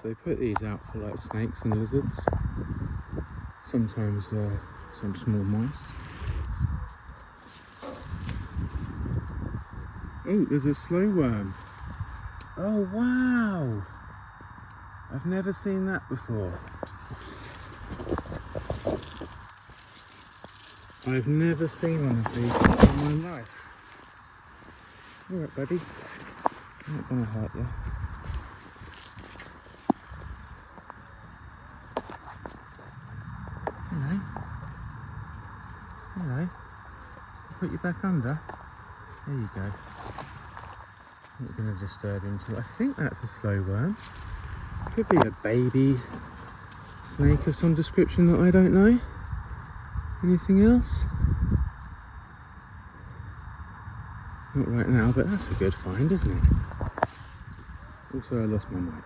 they put these out for like snakes and lizards. Sometimes some small mice. Oh, there's a slowworm. Oh wow! I've never seen that before. I've never seen one of these in my life. Alright, buddy. I'm not gonna hurt you. Hello. Hello. Put you back under. There you go. I'm not going to disturb him too. I think that's a slowworm. Could be a baby snake of some description that I don't know. Anything else? Not right now, but that's a good find, isn't it? Also, I lost my mic.